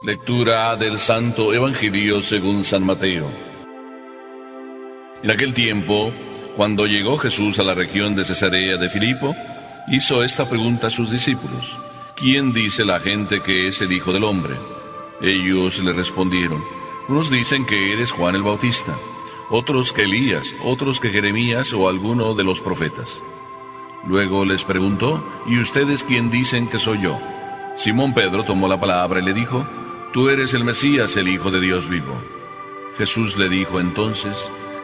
Lectura del Santo Evangelio según San Mateo. En aquel tiempo, cuando llegó Jesús a la región de Cesarea de Filipo, hizo esta pregunta a sus discípulos: ¿Quién dice la gente que es el Hijo del Hombre? Ellos le respondieron: unos dicen que eres Juan el Bautista, otros que Elías, otros que Jeremías o alguno de los profetas. Luego les preguntó: ¿y ustedes quién dicen que soy yo? Simón Pedro tomó la palabra y le dijo: Tú eres el Mesías, el Hijo de Dios vivo. Jesús le dijo entonces: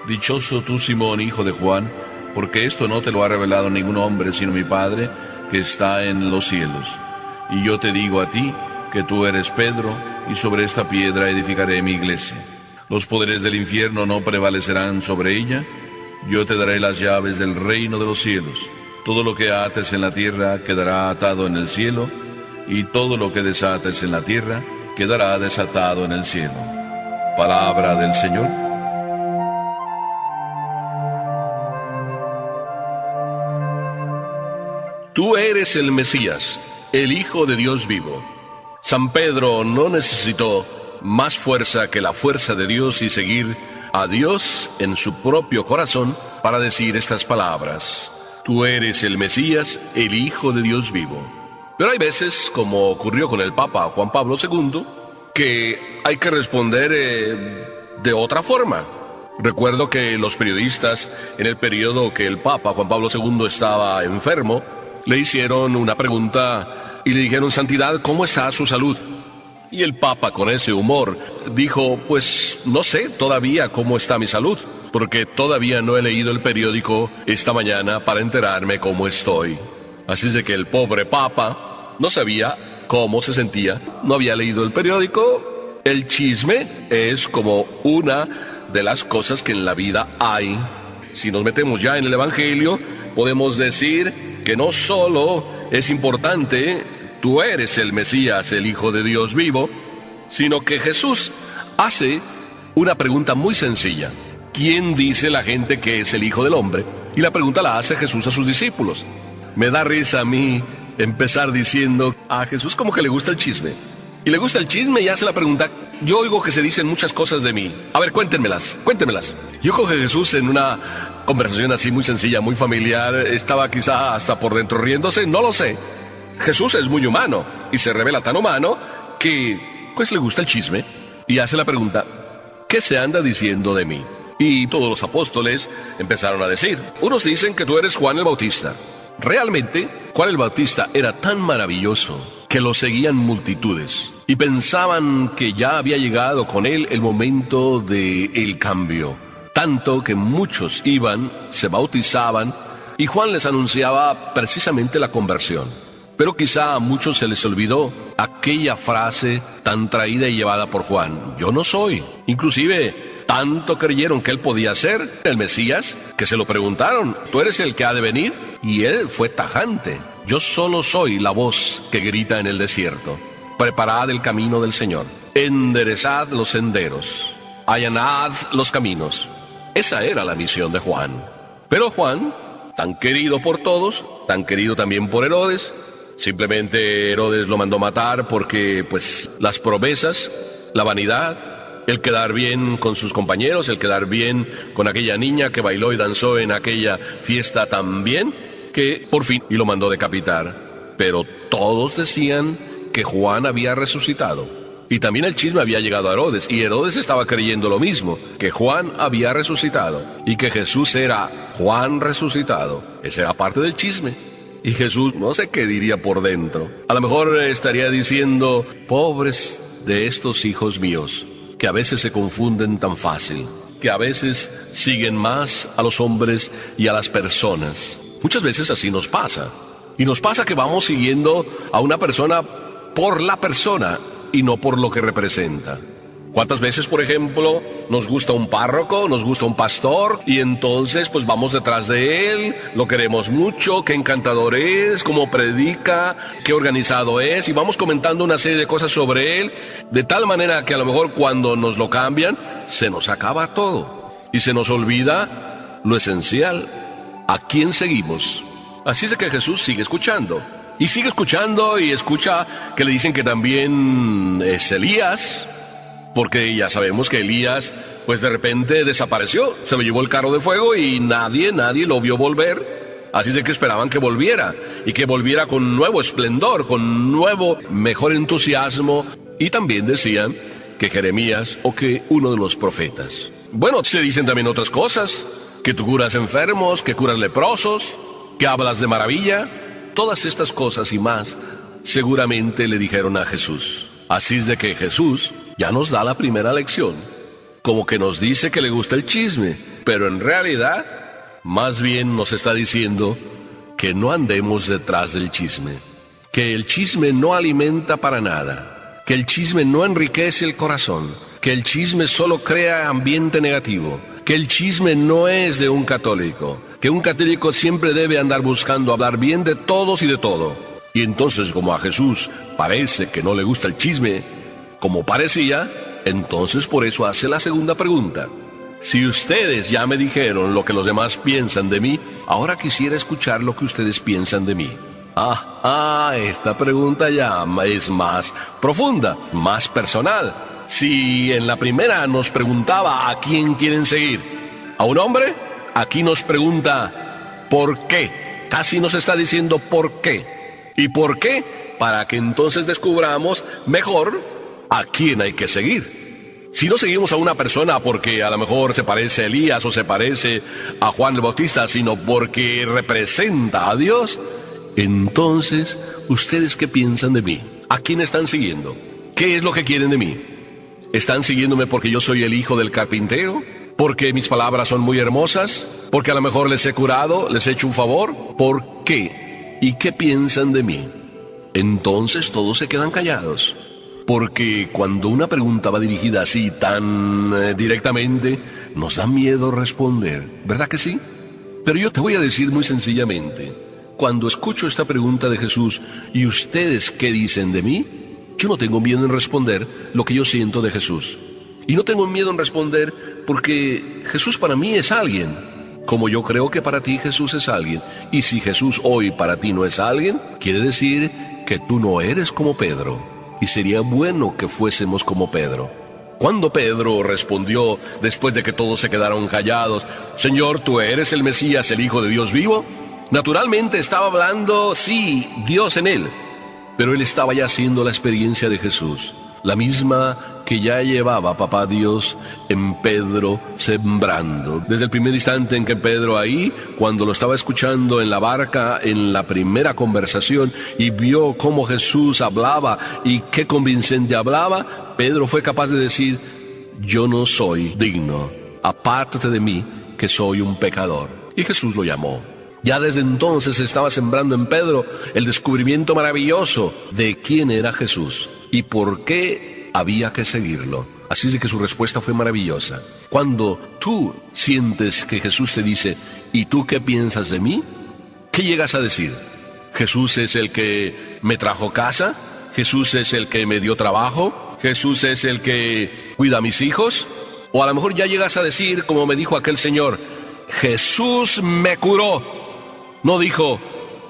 Dichoso tú, Simón, hijo de Juan, porque esto no te lo ha revelado ningún hombre, sino mi Padre, que está en los cielos. Y yo te digo a ti, que tú eres Pedro, y sobre esta piedra edificaré mi iglesia. Los poderes del infierno no prevalecerán sobre ella. Yo te daré las llaves del reino de los cielos. Todo lo que ates en la tierra quedará atado en el cielo, y todo lo que desates en la tierra quedará desatado en el cielo. Palabra del Señor. Tú eres el Mesías, el Hijo de Dios vivo. San Pedro no necesitó más fuerza que la fuerza de Dios y seguir a Dios en su propio corazón para decir estas palabras: Tú eres el Mesías, el Hijo de Dios vivo. Pero hay veces, como ocurrió con el Papa Juan Pablo II, que hay que responder de otra forma. Recuerdo que los periodistas, en el periodo que el Papa Juan Pablo II estaba enfermo, le hicieron una pregunta y le dijeron: Santidad, ¿cómo está su salud? Y el Papa, con ese humor, dijo: pues no sé todavía cómo está mi salud, porque todavía no he leído el periódico esta mañana para enterarme cómo estoy. Así es de que el pobre Papa no sabía cómo se sentía, no había leído el periódico. El chisme es como una de las cosas que en la vida hay. Si nos metemos ya en el Evangelio, podemos decir que no solo es importante, tú eres el Mesías, el Hijo de Dios vivo, sino que Jesús hace una pregunta muy sencilla: ¿quién dice la gente que es el Hijo del Hombre? Y la pregunta la hace Jesús a sus discípulos. Me da risa a mí empezar diciendo: a Jesús como que le gusta el chisme. Y le gusta el chisme y hace la pregunta: yo oigo que se dicen muchas cosas de mí. A ver, cuéntenmelas. Yo creo que Jesús, en una conversación así muy sencilla, muy familiar, estaba quizá hasta por dentro riéndose, no lo sé. Jesús es muy humano y se revela tan humano que pues le gusta el chisme y hace la pregunta: ¿qué se anda diciendo de mí? Y todos los apóstoles empezaron a decir: unos dicen que tú eres Juan el Bautista. Realmente, Juan el Bautista era tan maravilloso que lo seguían multitudes y pensaban que ya había llegado con él el momento del cambio. Tanto que muchos iban, se bautizaban, y Juan les anunciaba precisamente la conversión. Pero quizá a muchos se les olvidó aquella frase tan traída y llevada por Juan: yo no soy. Inclusive, tanto creyeron que él podía ser el Mesías, que se lo preguntaron: ¿tú eres el que ha de venir? Y él fue tajante: yo solo soy la voz que grita en el desierto. Preparad el camino del Señor, enderezad los senderos, allanad los caminos. Esa era la misión de Juan. Pero Juan, tan querido por todos, tan querido también por Herodes, simplemente Herodes lo mandó matar porque, pues, las promesas, la vanidad, el quedar bien con sus compañeros, el quedar bien con aquella niña que bailó y danzó en aquella fiesta tan bien, que por fin y lo mandó decapitar. Pero todos decían que Juan había resucitado. Y también el chisme había llegado a Herodes, y Herodes estaba creyendo lo mismo, que Juan había resucitado, y que Jesús era Juan resucitado. Esa era parte del chisme. Y Jesús no sé qué diría por dentro. A lo mejor estaría diciendo: pobres de estos hijos míos, que a veces se confunden tan fácil, que a veces siguen más a los hombres y a las personas. Muchas veces así nos pasa. Y nos pasa que vamos siguiendo a una persona por la persona y no por lo que representa. ¿Cuántas veces, por ejemplo, nos gusta un párroco, nos gusta un pastor, y entonces pues vamos detrás de él, lo queremos mucho, qué encantador es, cómo predica, qué organizado es, y vamos comentando una serie de cosas sobre él, de tal manera que a lo mejor cuando nos lo cambian, se nos acaba todo, y se nos olvida lo esencial: ¿a quién seguimos? Así es de que Jesús sigue escuchando. Y sigue escuchando y escucha que le dicen que también es Elías, porque ya sabemos que Elías, pues de repente desapareció, se lo llevó el carro de fuego y nadie lo vio volver. Así es que esperaban que volviera, y que volviera con nuevo esplendor, con nuevo, mejor entusiasmo. Y también decían que Jeremías o que uno de los profetas. Bueno, se dicen también otras cosas, que tú curas enfermos, que curas leprosos, que hablas de maravilla. Todas estas cosas y más seguramente le dijeron a Jesús. Así es de que Jesús ya nos da la primera lección, como que nos dice que le gusta el chisme, pero en realidad, más bien nos está diciendo que no andemos detrás del chisme, que el chisme no alimenta para nada, que el chisme no enriquece el corazón, que el chisme solo crea ambiente negativo, que el chisme no es de un católico, que un católico siempre debe andar buscando hablar bien de todos y de todo. Y entonces, como a Jesús parece que no le gusta el chisme, como parecía, entonces por eso hace la segunda pregunta. Si ustedes ya me dijeron lo que los demás piensan de mí, ahora quisiera escuchar lo que ustedes piensan de mí. Esta pregunta ya es más profunda, más personal. Si en la primera nos preguntaba a quién quieren seguir, a un hombre, aquí nos pregunta ¿por qué? Casi nos está diciendo ¿por qué? ¿Y por qué? Para que entonces descubramos mejor a quién hay que seguir. Si no seguimos a una persona porque a lo mejor se parece a Elías o se parece a Juan el Bautista, sino porque representa a Dios, entonces, ¿ustedes qué piensan de mí? ¿A quién están siguiendo? ¿Qué es lo que quieren de mí? ¿Están siguiéndome porque yo soy el hijo del carpintero? ¿Porque mis palabras son muy hermosas? ¿Porque a lo mejor les he curado? ¿Les he hecho un favor? ¿Por qué? ¿Y qué piensan de mí? Entonces todos se quedan callados. Porque cuando una pregunta va dirigida así, tan directamente, nos da miedo responder, ¿verdad que sí? Pero yo te voy a decir muy sencillamente, cuando escucho esta pregunta de Jesús, ¿y ustedes qué dicen de mí? Yo no tengo miedo en responder lo que yo siento de Jesús. Y no tengo miedo en responder porque Jesús para mí es alguien, como yo creo que para ti Jesús es alguien. Y si Jesús hoy para ti no es alguien, quiere decir que tú no eres como Pedro. Y sería bueno que fuésemos como Pedro. Cuando Pedro respondió, después de que todos se quedaron callados, Señor, ¿tú eres el Mesías, el Hijo de Dios vivo? Naturalmente estaba hablando, sí, Dios en él. Pero él estaba ya haciendo la experiencia de Jesús, la misma que ya llevaba Papá Dios en Pedro sembrando. Desde el primer instante en que Pedro ahí, cuando lo estaba escuchando en la barca, en la primera conversación, y vio cómo Jesús hablaba y qué convincente hablaba, Pedro fue capaz de decir, yo no soy digno, apártate de mí, que soy un pecador. Y Jesús lo llamó. Ya desde entonces estaba sembrando en Pedro el descubrimiento maravilloso de quién era Jesús y por qué había que seguirlo. Así es de que su respuesta fue maravillosa. Cuando tú sientes que Jesús te dice, ¿y tú qué piensas de mí? ¿Qué llegas a decir? ¿Jesús es el que me trajo casa? ¿Jesús es el que me dio trabajo? ¿Jesús es el que cuida a mis hijos? O a lo mejor ya llegas a decir, como me dijo aquel señor, Jesús me curó. No dijo,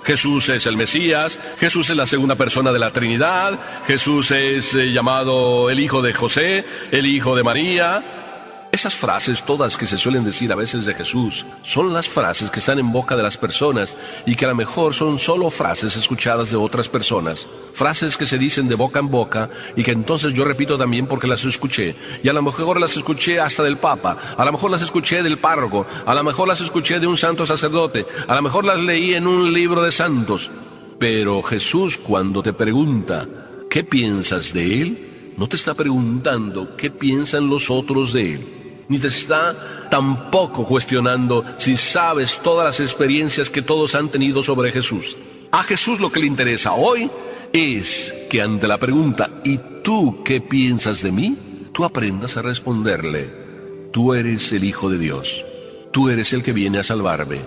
Jesús es el Mesías, Jesús es la segunda persona de la Trinidad, Jesús es llamado el Hijo de José, el Hijo de María. Esas frases todas que se suelen decir a veces de Jesús, son las frases que están en boca de las personas y que a lo mejor son solo frases escuchadas de otras personas. Frases que se dicen de boca en boca y que entonces yo repito también porque las escuché. Y a lo mejor las escuché hasta del Papa, a lo mejor las escuché del párroco, a lo mejor las escuché de un santo sacerdote, a lo mejor las leí en un libro de santos. Pero Jesús, cuando te pregunta, ¿qué piensas de Él? No te está preguntando qué piensan los otros de Él. Ni te está tampoco cuestionando si sabes todas las experiencias que todos han tenido sobre Jesús. A Jesús lo que le interesa hoy es que ante la pregunta, ¿y tú qué piensas de mí?, tú aprendas a responderle, tú eres el Hijo de Dios, tú eres el que viene a salvarme,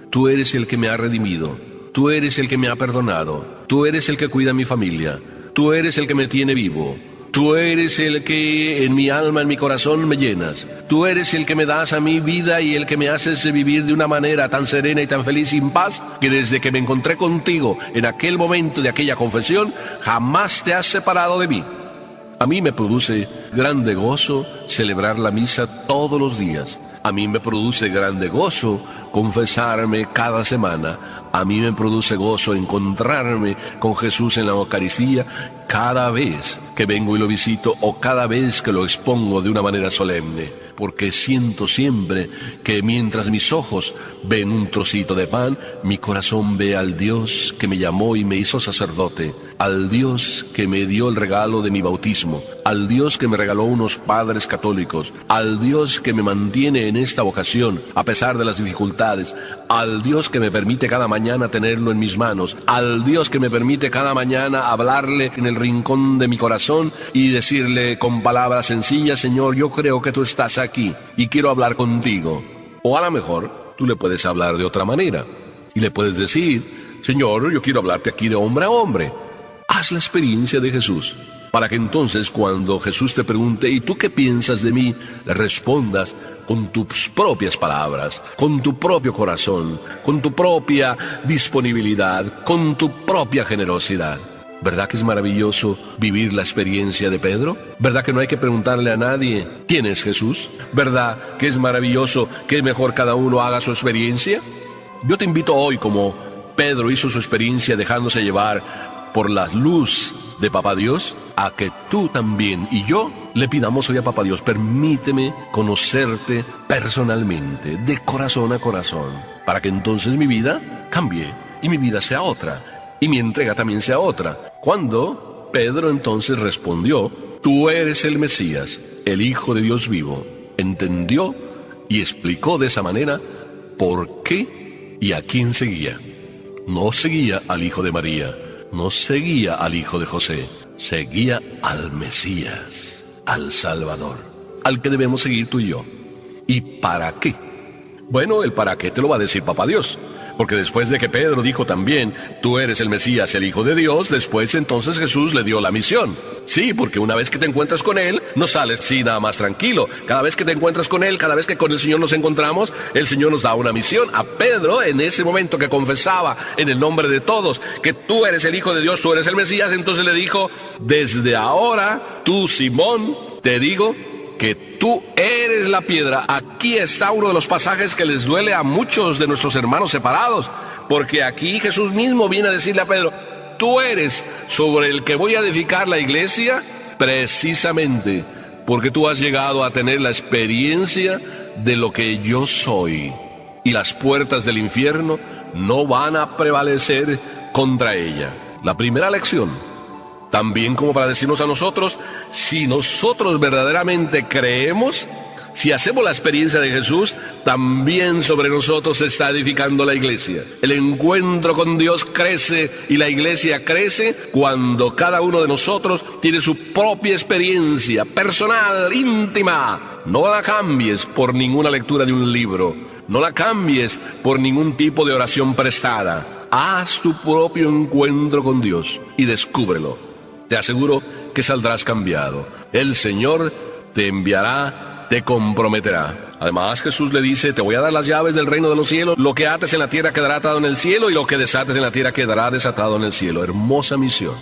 tú eres el que me ha redimido, tú eres el que me ha perdonado, tú eres el que cuida a mi familia, tú eres el que me tiene vivo, Tú eres el que en mi alma, en mi corazón me llenas. Tú eres el que me das a mí vida y el que me haces vivir de una manera tan serena y tan feliz y en paz, que desde que me encontré contigo en aquel momento de aquella confesión, jamás te has separado de mí. A mí me produce grande gozo celebrar la misa todos los días. A mí me produce grande gozo confesarme cada semana. A mí me produce gozo encontrarme con Jesús en la Eucaristía cada vez que vengo y lo visito o cada vez que lo expongo de una manera solemne. Porque siento siempre que mientras mis ojos ven un trocito de pan, mi corazón ve al Dios que me llamó y me hizo sacerdote, al Dios que me dio el regalo de mi bautismo, al Dios que me regaló unos padres católicos, al Dios que me mantiene en esta vocación a pesar de las dificultades, al Dios que me permite cada mañana tenerlo en mis manos, al Dios que me permite cada mañana hablarle en el rincón de mi corazón y decirle con palabras sencillas: Señor, yo creo que tú estás aquí y quiero hablar contigo. O a lo mejor tú le puedes hablar de otra manera y le puedes decir: Señor, yo quiero hablarte aquí de hombre a hombre. Haz la experiencia de Jesús, para que entonces cuando Jesús te pregunte: ¿y tú qué piensas de mí?, le respondas con tus propias palabras, con tu propio corazón, con tu propia disponibilidad, con tu propia generosidad. ¿Verdad que es maravilloso vivir la experiencia de Pedro? ¿Verdad que no hay que preguntarle a nadie quién es Jesús? ¿Verdad que es maravilloso que mejor cada uno haga su experiencia? Yo te invito hoy, como Pedro hizo su experiencia dejándose llevar por la luz de Papá Dios, a que tú también y yo le pidamos hoy a Papá Dios: permíteme conocerte personalmente, de corazón a corazón, para que entonces mi vida cambie y mi vida sea otra. Y mi entrega también sea otra. Cuando Pedro entonces respondió: tú eres el Mesías, el Hijo de Dios vivo, entendió y explicó de esa manera por qué y a quién seguía. No seguía al hijo de María, no seguía al hijo de José, seguía al Mesías, al Salvador, al que debemos seguir tú y yo. ¿Y para qué? Bueno, el para qué te lo va a decir Papá Dios. Porque después de que Pedro dijo también: tú eres el Mesías, el Hijo de Dios, después entonces Jesús le dio la misión. Sí, porque una vez que te encuentras con Él, no sales así nada más tranquilo. Cada vez que te encuentras con Él, cada vez que con el Señor nos encontramos, el Señor nos da una misión. A Pedro, en ese momento que confesaba en el nombre de todos que tú eres el Hijo de Dios, tú eres el Mesías, entonces le dijo: desde ahora, tú, Simón, te digo que tú eres la piedra. Aquí está uno de los pasajes que les duele a muchos de nuestros hermanos separados, porque aquí Jesús mismo viene a decirle a Pedro: tú eres sobre el que voy a edificar la iglesia, precisamente porque tú has llegado a tener la experiencia de lo que yo soy, y las puertas del infierno no van a prevalecer contra ella. La primera lección, también como para decirnos a nosotros: si nosotros verdaderamente creemos, si hacemos la experiencia de Jesús, también sobre nosotros se está edificando la iglesia. El encuentro con Dios crece y la iglesia crece cuando cada uno de nosotros tiene su propia experiencia personal, íntima. No la cambies por ninguna lectura de un libro, no la cambies por ningún tipo de oración prestada. Haz tu propio encuentro con Dios y descúbrelo. Te aseguro que saldrás cambiado. El Señor te enviará, te comprometerá. Además, Jesús le dice: te voy a dar las llaves del reino de los cielos. Lo que ates en la tierra quedará atado en el cielo, y lo que desates en la tierra quedará desatado en el cielo. Hermosa misión.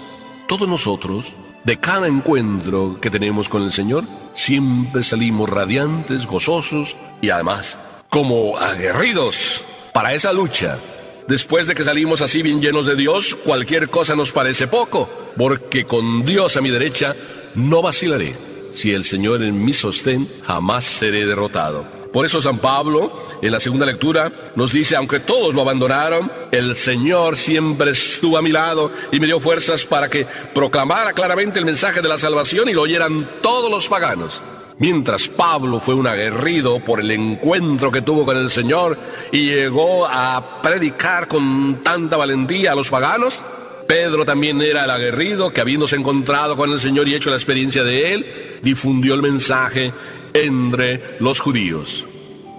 Todos nosotros, de cada encuentro que tenemos con el Señor, siempre salimos radiantes, gozosos y además como aguerridos para esa lucha. Después de que salimos así bien llenos de Dios, cualquier cosa nos parece poco, porque con Dios a mi derecha no vacilaré. Si el Señor en mi sostén, jamás seré derrotado. Por eso San Pablo, en la segunda lectura, nos dice: aunque todos lo abandonaron, el Señor siempre estuvo a mi lado y me dio fuerzas para que proclamara claramente el mensaje de la salvación y lo oyeran todos los paganos. Mientras Pablo fue un aguerrido por el encuentro que tuvo con el Señor y llegó a predicar con tanta valentía a los paganos, Pedro también era el aguerrido que, habiéndose encontrado con el Señor y hecho la experiencia de Él, difundió el mensaje entre los judíos.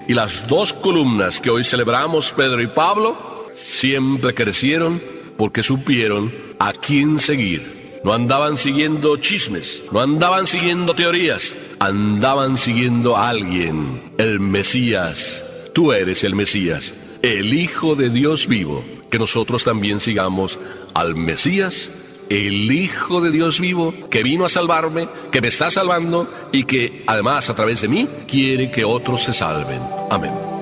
Y las dos columnas que hoy celebramos, Pedro y Pablo, siempre crecieron porque supieron a quién seguir. No andaban siguiendo chismes, no andaban siguiendo teorías, andaban siguiendo a alguien, el Mesías. Tú eres el Mesías, el Hijo de Dios vivo. Que nosotros también sigamos al Mesías, el Hijo de Dios vivo, que vino a salvarme, que me está salvando y que además a través de mí quiere que otros se salven. Amén.